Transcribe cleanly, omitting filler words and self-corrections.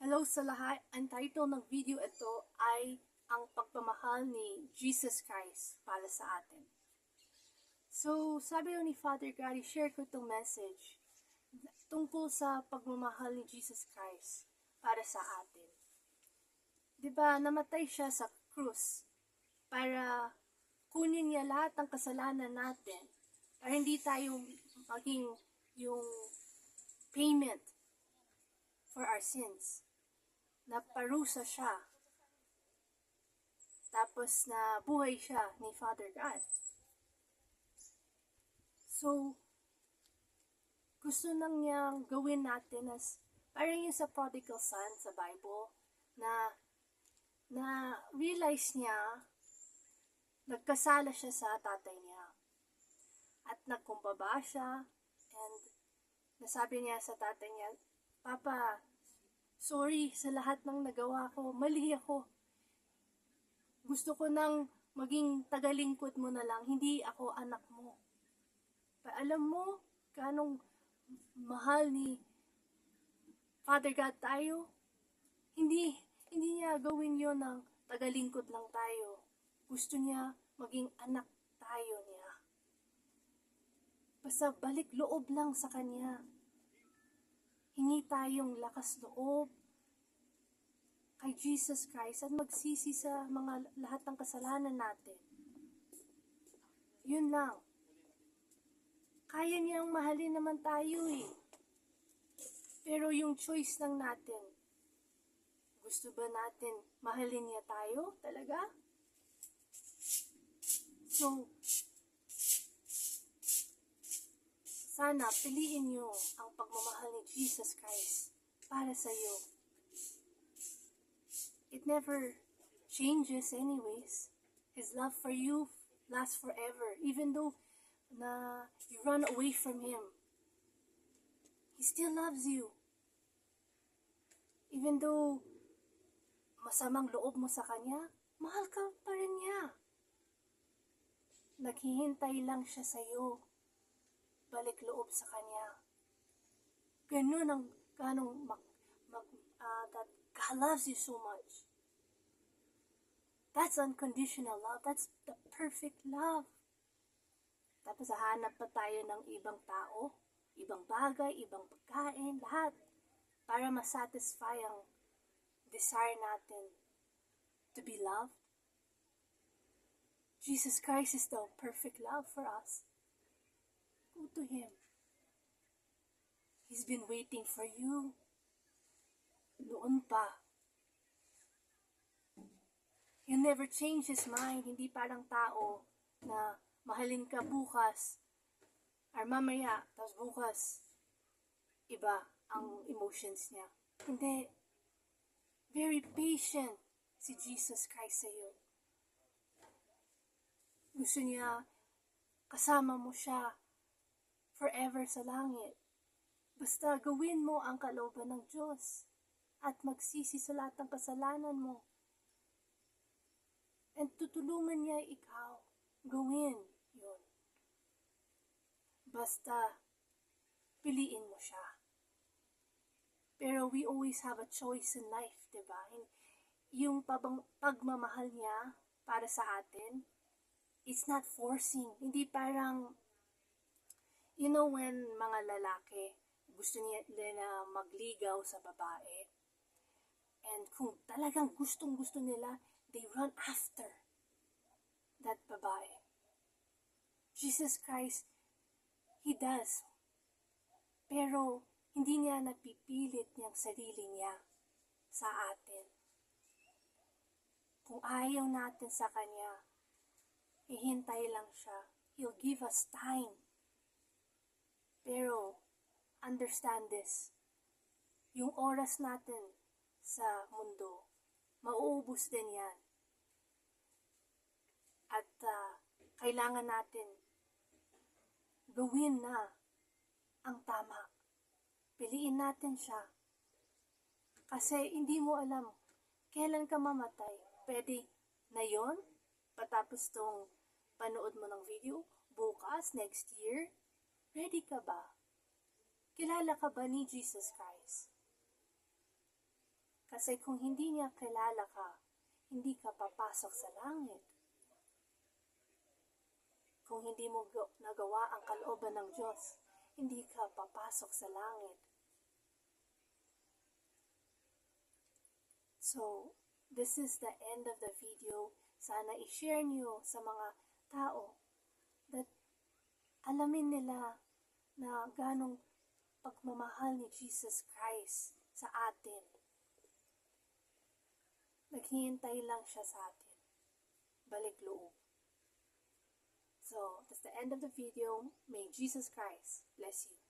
Hello sa lahat. Ang title ng video ito ay ang pagmamahal ni Jesus Christ para sa atin. So, sabi ni Father God, i-share ko itong message tungkol sa pagmamahal ni Jesus Christ para sa atin. Diba, namatay siya sa krus para kunin niya lahat ng kasalanan natin para hindi tayo maging yung payment for our sins. Naparusa siya. Tapos na buhay siya ni Father God. So, gusto nang niyang gawin natin as parang yung sa prodigal son sa Bible na realize niya nagkasala siya sa tatay niya. At nagkumbaba siya and nasabi niya sa tatay niya, Papa, sorry sa lahat ng nagawa ko. Mali ako. Gusto ko nang maging tagalingkod mo na lang. Hindi ako anak mo. Alam mo, kanong mahal ni Father God tayo? Hindi niya gawin yon ng tagalingkod lang tayo. Gusto niya maging anak tayo niya. Basta balik loob lang sa Kanya. Hingi tayong lakas loob kay Jesus Christ at magsisi sa lahat ng kasalanan natin. Yun lang. Kaya niyang mahalin naman tayo eh. Pero yung choice lang natin, gusto ba natin mahalin niya tayo talaga? So, sana piliin niyo ang pagmamahal ni Jesus Christ para sa iyo. It never changes anyways. His love for you lasts forever. Even though na you run away from Him, He still loves you. Even though masamang loob mo sa Kanya, mahal ka pa rin niya. Naghihintay lang siya sa iyo. Balik loob sa Kanya. Ganun ang that God loves you so much. That's unconditional love. That's the perfect love. Tapos hahanap pa tayo ng ibang tao, ibang bagay, ibang pagkain, lahat para masatisfy ang desire natin to be loved. Jesus Christ is the perfect love for us. Go to Him. He's been waiting for you. Noon pa. He'll never change His mind. Hindi parang tao na mahalin ka bukas or mamaya, tapos bukas iba ang emotions niya. Hindi. Very patient si Jesus Christ sa iyo. Gusto niya kasama mo siya forever sa langit. Basta gawin mo ang kalooban ng Diyos at magsisi sa lahat ng kasalanan mo. And tutulungan niya ikaw gawin yun. Basta piliin mo siya. Pero we always have a choice in life, diba? Yung pagmamahal niya para sa atin, it's not forcing. Hindi parang, you know when mga lalaki, gusto nila magligaw sa babae. And kung talagang gustong-gusto nila, they run after that babae. Jesus Christ, He does. Pero, hindi niya napipilit niyang sarili niya sa atin. Kung ayaw natin sa Kanya, ihintay lang siya. He'll give us time. Pero, understand this. Yung oras natin sa mundo, mauubos din yan. At kailangan natin gawin na ang tama. Piliin natin siya. Kasi hindi mo alam kailan ka mamatay. Pwede na yon, patapos tong panood mo ng video, bukas, next year. Ready ka ba? Kilala ka ba ni Jesus Christ? Kasi kung hindi niya kilala ka, hindi ka papasok sa langit. Kung hindi mo nagawa ang kalooban ng Diyos, hindi ka papasok sa langit. So, this is the end of the video. Sana i-share niyo sa mga tao that alamin nila na ganong pagmamahal ni Jesus Christ sa atin. Naghihintay lang siya sa atin. Balik loob. So, that's the end of the video. May Jesus Christ bless you.